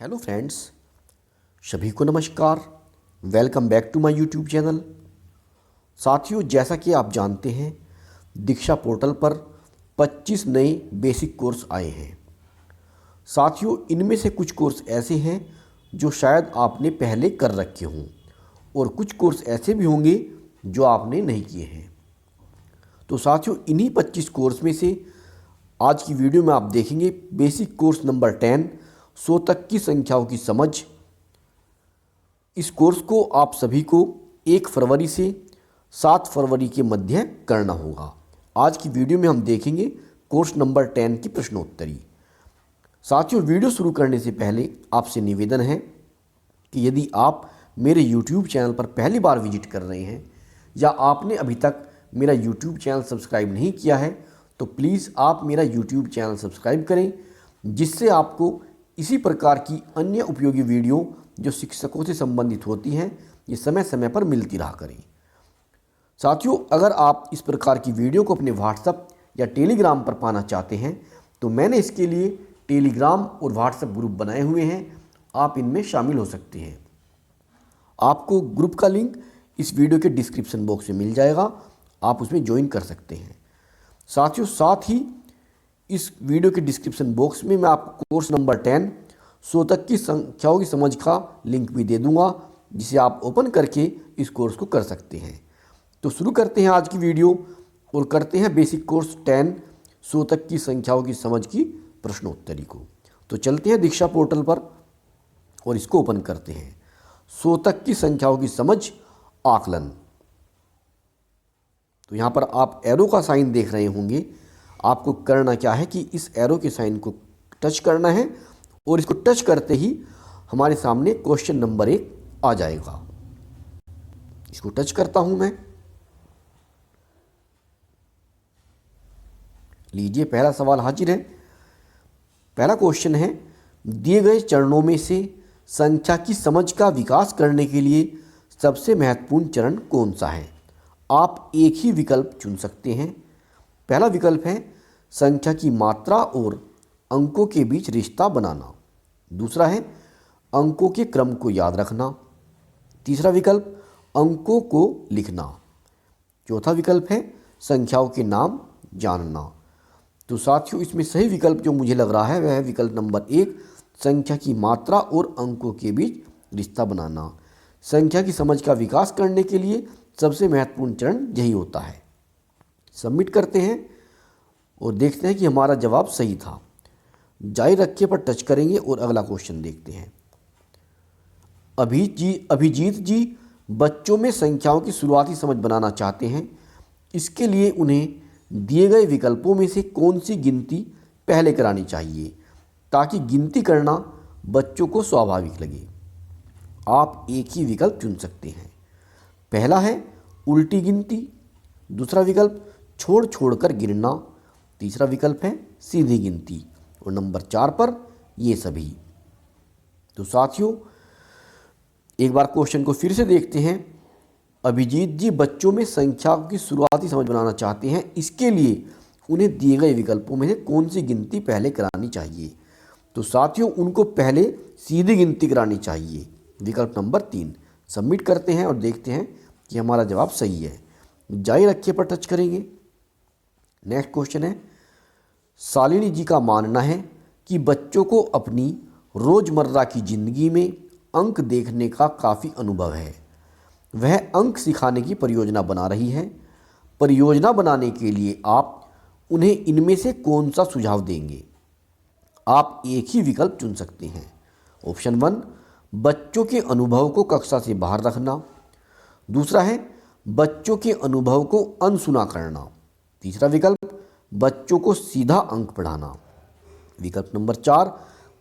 Hello friends, सभी को नमस्कार। Welcome back to my YouTube channel. साथियों, जैसा कि आप जानते हैं, दीक्षा पोर्टल पर 25 नए बेसिक कोर्स आए हैं। साथियों, इनमें से कुछ कोर्स ऐसे हैं जो शायद आपने पहले कर रखे हों और कुछ कोर्स ऐसे भी होंगे जो आपने नहीं किए हैं। तो साथियों, इन्हीं 25 कोर्स में से आज की वीडियो में आप देखेंगे बेसिक कोर्स नंबर 10, 100 तक की संख्याओं की समझ। इस कोर्स को आप सभी को 1 फरवरी से 7 फरवरी के मध्य करना होगा। आज की वीडियो में हम देखेंगे कोर्स नंबर 10 की प्रश्नोत्तरी। साथियों, वीडियो शुरू करने से पहले आपसे निवेदन है कि यदि आप मेरे YouTube चैनल पर पहली बार विजिट कर रहे हैं या आपने अभी तक मेरा YouTube चैनल सब्सक्राइब नहीं किया है तो प्लीज़ आप मेरा YouTube चैनल सब्सक्राइब करें, जिससे आपको इसी प्रकार की अन्य उपयोगी वीडियो जो शिक्षकों से संबंधित होती हैं ये समय समय पर मिलती रहा करें। साथियों, अगर आप इस प्रकार की वीडियो को अपने व्हाट्सएप या टेलीग्राम पर पाना चाहते हैं तो मैंने इसके लिए टेलीग्राम और व्हाट्सएप ग्रुप बनाए हुए हैं, आप इनमें शामिल हो सकते हैं। आपको ग्रुप का लिंक इस वीडियो के डिस्क्रिप्शन बॉक्स में मिल जाएगा, आप उसमें ज्वाइन कर सकते हैं। साथियों, साथ ही इस वीडियो के डिस्क्रिप्शन बॉक्स में मैं आपको कोर्स नंबर 10, 100 तक की संख्याओं की समझ का लिंक भी दे दूंगा, जिसे आप ओपन करके इस कोर्स को कर सकते हैं। तो शुरू करते हैं आज की वीडियो और करते हैं बेसिक कोर्स 10, 100 तक की संख्याओं की समझ की प्रश्नोत्तरी को। तो चलते हैं दीक्षा पोर्टल पर और इसको ओपन करते हैं। 100 तक की संख्याओं की समझ आकलन। तो यहाँ पर आप एरो का साइन देख रहे होंगे। आपको करना क्या है कि इस एरो के साइन को टच करना है और इसको टच करते ही हमारे सामने क्वेश्चन नंबर 1 आ जाएगा। इसको टच करता हूं मैं। लीजिए, पहला सवाल हाजिर है। पहला क्वेश्चन है, दिए गए चरणों में से संख्या की समझ का विकास करने के लिए सबसे महत्वपूर्ण चरण कौन सा है? आप एक ही विकल्प चुन सकते हैं। पहला विकल्प है संख्या की मात्रा और अंकों के बीच रिश्ता बनाना। दूसरा है अंकों के क्रम को याद रखना। तीसरा विकल्प अंकों को लिखना। चौथा विकल्प है संख्याओं के नाम जानना। तो साथियों, इसमें सही विकल्प जो मुझे लग रहा है वह है विकल्प नंबर 1, संख्या की मात्रा और अंकों के बीच रिश्ता बनाना। संख्या की समझ का विकास करने के लिए सबसे महत्वपूर्ण चरण यही होता है। सबमिट करते हैं और देखते हैं कि हमारा जवाब सही था। जारी रखिए पर टच करेंगे और अगला क्वेश्चन देखते हैं। अभिजीत जी बच्चों में संख्याओं की शुरुआती समझ बनाना चाहते हैं। इसके लिए उन्हें दिए गए विकल्पों में से कौन सी गिनती पहले करानी चाहिए ताकि गिनती करना बच्चों को स्वाभाविक लगे? आप एक ही विकल्प चुन सकते हैं। पहला है उल्टी गिनती। दूसरा विकल्प छोड़ छोड़ कर गिनना। तीसरा विकल्प है सीधी गिनती और नंबर 4 पर ये सभी। तो साथियों, एक बार क्वेश्चन को फिर से देखते हैं। अभिजीत जी बच्चों में संख्या की शुरुआती समझ बनाना चाहते हैं। इसके लिए उन्हें दिए गए विकल्पों में से कौन सी गिनती पहले करानी चाहिए? तो साथियों, उनको पहले सीधी गिनती करानी चाहिए, विकल्प नंबर 3। सबमिट करते हैं और देखते हैं कि हमारा जवाब सही है। जारी रखिए पर टच करेंगे। नेक्स्ट क्वेश्चन है, शालिनी जी का मानना है कि बच्चों को अपनी रोज़मर्रा की ज़िंदगी में अंक देखने का काफ़ी अनुभव है। वह अंक सिखाने की परियोजना बना रही है। परियोजना बनाने के लिए आप उन्हें इनमें से कौन सा सुझाव देंगे? आप एक ही विकल्प चुन सकते हैं। ऑप्शन 1, बच्चों के अनुभव को कक्षा से बाहर रखना। दूसरा है बच्चों के अनुभव को अनसुना करना। तीसरा विकल्प बच्चों को सीधा अंक पढ़ाना। विकल्प नंबर 4,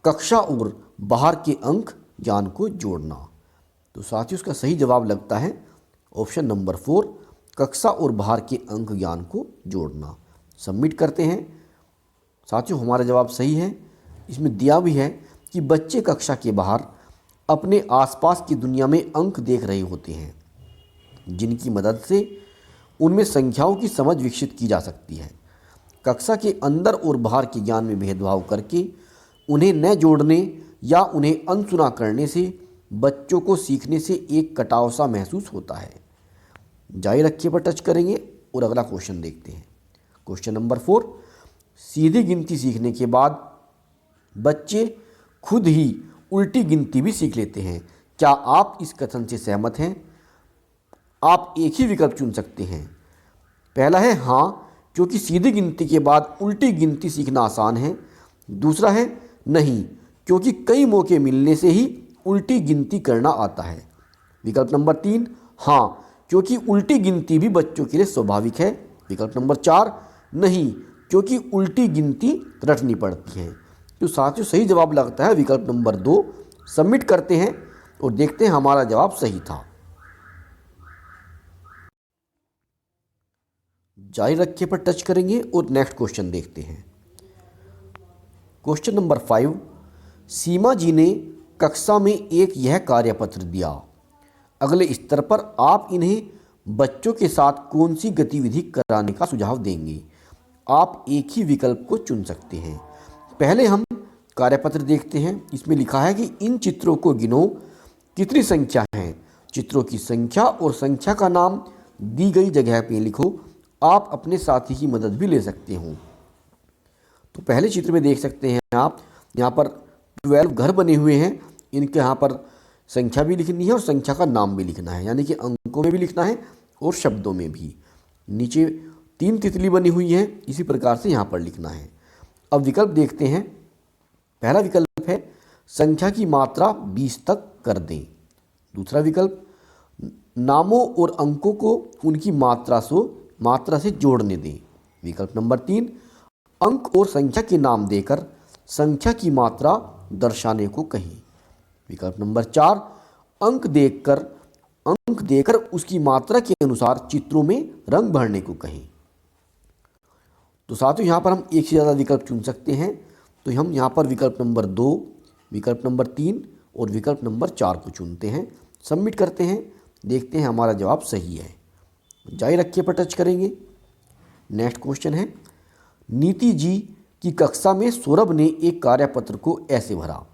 कक्षा और बाहर के अंक ज्ञान को जोड़ना। तो साथियों, उसका सही जवाब लगता है ऑप्शन नंबर 4, कक्षा और बाहर के अंक ज्ञान को जोड़ना। सबमिट करते हैं। साथियों, हमारा जवाब सही है। इसमें दिया भी है कि बच्चे कक्षा के बाहर अपने आसपास की दुनिया में अंक देख रहे होते हैं, जिनकी मदद से उनमें संख्याओं की समझ विकसित की जा सकती है। कक्षा के अंदर और बाहर के ज्ञान में भेदभाव करके उन्हें न जोड़ने या उन्हें अनसुना करने से बच्चों को सीखने से एक कटाव सा महसूस होता है। जारी रखिए पर टच करेंगे और अगला क्वेश्चन देखते हैं। क्वेश्चन नंबर 4, सीधी गिनती सीखने के बाद बच्चे खुद ही उल्टी गिनती भी सीख लेते हैं। क्या आप इस कथन से सहमत हैं? आप एक ही विकल्प चुन सकते हैं। पहला है हाँ, क्योंकि सीधी गिनती के बाद उल्टी गिनती सीखना आसान है। दूसरा है नहीं, क्योंकि कई मौके मिलने से ही उल्टी गिनती करना आता है। विकल्प नंबर 3, हाँ, क्योंकि उल्टी गिनती भी बच्चों के लिए स्वाभाविक है। विकल्प नंबर 4, नहीं, क्योंकि उल्टी गिनती रटनी पड़ती है। तो साथियों सही जवाब लगता है विकल्प नंबर 2। सबमिट करते हैं और देखते हैं हमारा जवाब सही था। जारी रखिए पर टच करेंगे और नेक्स्ट क्वेश्चन देखते हैं। क्वेश्चन नंबर 5, सीमा जी ने कक्षा में एक यह कार्यपत्र दिया। अगले स्तर पर आप इन्हें बच्चों के साथ कौन सी गतिविधि कराने का सुझाव देंगे? आप एक ही विकल्प को चुन सकते हैं। पहले हम कार्यपत्र देखते हैं। इसमें लिखा है कि इन चित्रों को गिनो, कितनी संख्या है। चित्रों की संख्या और संख्या का नाम दी गई जगह पे लिखो। आप अपने साथी की मदद भी ले सकते हो। तो पहले चित्र में देख सकते हैं आप, यहाँ पर 12 घर बने हुए हैं। इनके यहाँ पर संख्या भी लिखनी है और संख्या का नाम भी लिखना है, यानी कि अंकों में भी लिखना है और शब्दों में भी। नीचे 3 तितली बनी हुई है, इसी प्रकार से यहाँ पर लिखना है। अब विकल्प देखते हैं। पहला विकल्प है संख्या की मात्रा 20 तक कर दें। दूसरा विकल्प नामों और अंकों को उनकी मात्रा से जोड़ने दें। विकल्प नंबर 3, अंक और संख्या के नाम देकर संख्या की मात्रा दर्शाने को कहें। विकल्प नंबर 4, अंक देकर उसकी मात्रा के अनुसार चित्रों में रंग भरने को कहें। तो साथियों यहाँ पर हम एक से ज़्यादा विकल्प चुन सकते हैं। तो हम यहाँ पर विकल्प नंबर 2, विकल्प नंबर 3 और विकल्प नंबर 4 को चुनते हैं। सबमिट करते हैं, देखते हैं हमारा जवाब सही है। जारी रखिए पर टच करेंगे। नेक्स्ट क्वेश्चन है, नीति जी की कक्षा में सौरभ ने एक कार्यपत्र को ऐसे भरा।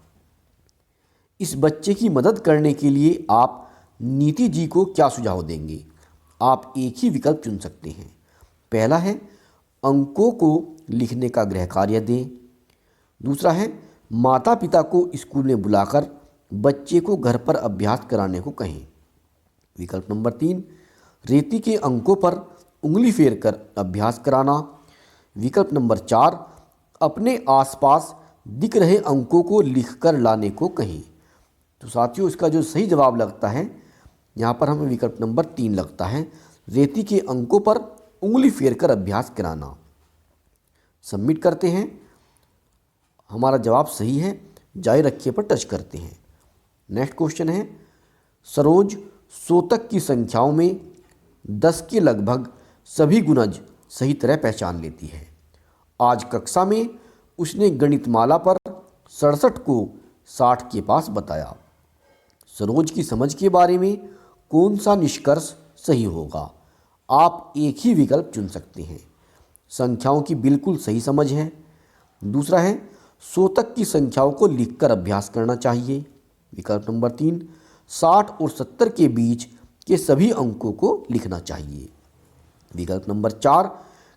इस बच्चे की मदद करने के लिए आप नीति जी को क्या सुझाव देंगे? आप एक ही विकल्प चुन सकते हैं। पहला है अंकों को लिखने का गृह कार्य दें। दूसरा है माता पिता को स्कूल में बुलाकर बच्चे को घर पर अभ्यास कराने को कहें। विकल्प नंबर 3, रेती के अंकों पर उंगली फेरकर अभ्यास कराना। विकल्प नंबर 4, अपने आसपास दिख रहे अंकों को लिखकर लाने को कहें। तो साथियों इसका जो सही जवाब लगता है, यहाँ पर हमें विकल्प नंबर 3 लगता है, रेती के अंकों पर उंगली फेरकर अभ्यास कराना। सबमिट करते हैं, हमारा जवाब सही है। जारी रखिए पर टच करते हैं। नेक्स्ट क्वेश्चन है, सरोज 100 तक की संख्याओं में 10 के लगभग सभी गुणज सही तरह पहचान लेती है। आज कक्षा में उसने गणितमाला पर 67 को 60 के पास बताया। सरोज की समझ के बारे में कौन सा निष्कर्ष सही होगा? आप एक ही विकल्प चुन सकते हैं। संख्याओं की बिल्कुल सही समझ है। दूसरा है 100 तक की संख्याओं को लिखकर अभ्यास करना चाहिए। विकल्प नंबर 3, 60 और 70 के बीच के सभी अंकों को लिखना चाहिए। विकल्प नंबर 4,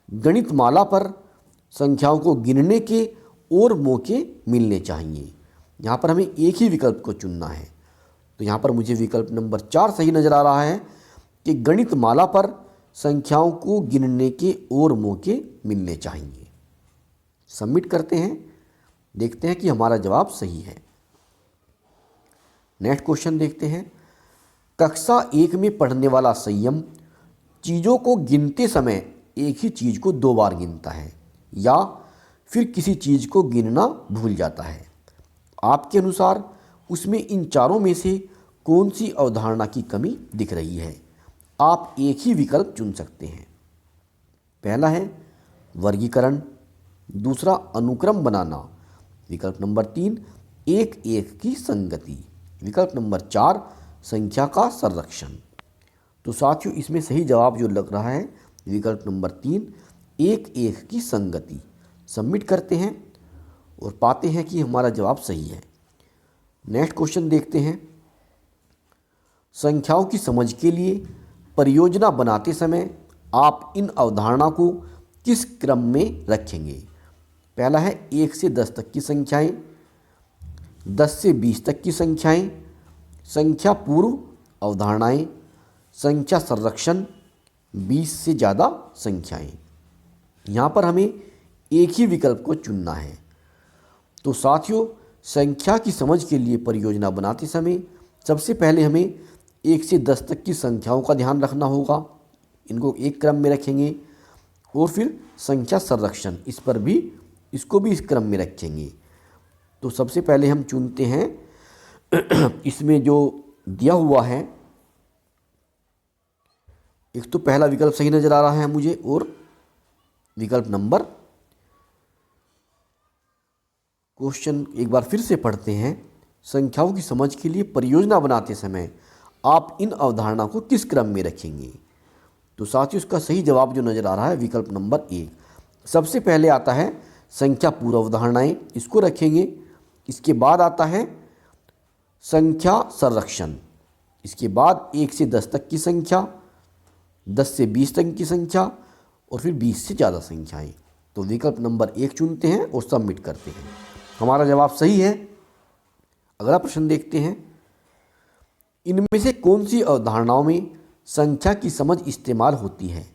गणितमाला पर संख्याओं को गिनने के और मौके मिलने चाहिए। यहाँ पर हमें एक ही विकल्प को चुनना है। तो यहाँ पर मुझे विकल्प नंबर 4 सही नज़र आ रहा है कि गणितमाला पर संख्याओं को गिनने के और मौके मिलने चाहिए। सबमिट करते हैं, देखते हैं कि हमारा जवाब सही है। नेक्स्ट क्वेश्चन देखते हैं। कक्षा 1 में पढ़ने वाला संयम चीज़ों को गिनते समय एक ही चीज़ को 2 बार गिनता है या फिर किसी चीज़ को गिनना भूल जाता है। आपके अनुसार उसमें इन चारों में से कौन सी अवधारणा की कमी दिख रही है? आप एक ही विकल्प चुन सकते हैं। पहला है वर्गीकरण। दूसरा अनुक्रम बनाना। विकल्प नंबर 3, एक एक की संगति। विकल्प नंबर 4, संख्या का संरक्षण। तो साथियों इसमें सही जवाब जो लग रहा है विकल्प नंबर 3, एक एक की संगति। सबमिट करते हैं और पाते हैं कि हमारा जवाब सही है। नेक्स्ट क्वेश्चन देखते हैं। संख्याओं की समझ के लिए परियोजना बनाते समय आप इन अवधारणा को किस क्रम में रखेंगे? पहला है 1 से 10 तक की संख्याएं, 10 से 20 तक की संख्याएं, संख्या पूर्व अवधारणाएं, संख्या संरक्षण, 20 से ज़्यादा संख्याएं। यहाँ पर हमें एक ही विकल्प को चुनना है। तो साथियों, संख्या की समझ के लिए परियोजना बनाते समय सबसे पहले हमें 1 से 10 तक की संख्याओं का ध्यान रखना होगा, इनको एक क्रम में रखेंगे। और फिर संख्या संरक्षण, इसको भी इस क्रम में रखेंगे। तो सबसे पहले हम चुनते हैं इसमें जो दिया हुआ है, एक तो पहला विकल्प सही नज़र आ रहा है मुझे, और विकल्प नंबर, क्वेश्चन एक बार फिर से पढ़ते हैं। संख्याओं की समझ के लिए परियोजना बनाते समय आप इन अवधारणा को किस क्रम में रखेंगे? तो साथियों, इसका सही जवाब जो नज़र आ रहा है विकल्प नंबर 1। सबसे पहले आता है संख्या पूर्व अवधारणाएं, इसको रखेंगे। इसके बाद आता है संख्या संरक्षण, इसके बाद 1 से 10 तक की संख्या, 10 से 20 तक की संख्या, और फिर 20 से ज़्यादा संख्याएं। तो विकल्प नंबर 1 चुनते हैं और सबमिट करते हैं। हमारा जवाब सही है। अगला प्रश्न देखते हैं। इनमें से कौन सी अवधारणाओं में संख्या की समझ इस्तेमाल होती है?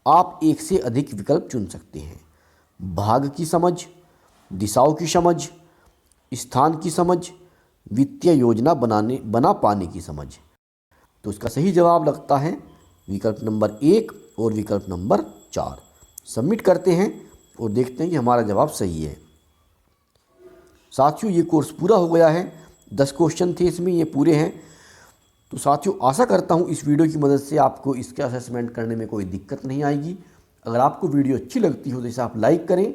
आप एक से अधिक विकल्प चुन सकते हैं। भाग की समझ, दिशाओं की समझ, स्थान की समझ, वित्तीय योजना बना पाने की समझ। तो इसका सही जवाब लगता है विकल्प नंबर 1 और विकल्प नंबर 4। सबमिट करते हैं और देखते हैं कि हमारा जवाब सही है। साथियों, ये कोर्स पूरा हो गया है। 10 क्वेश्चन थे इसमें, ये पूरे हैं। तो साथियों, आशा करता हूँ इस वीडियो की मदद से आपको इसके असेसमेंट करने में कोई दिक्कत नहीं आएगी। अगर आपको वीडियो अच्छी लगती हो तो इसे आप लाइक करें,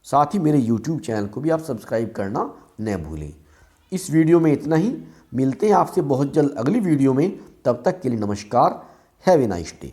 साथ ही मेरे YouTube चैनल को भी आप सब्सक्राइब करना न भूलें। इस वीडियो में इतना ही। मिलते हैं आपसे बहुत जल्द अगली वीडियो में। तब तक के लिए नमस्कार। Have a nice day.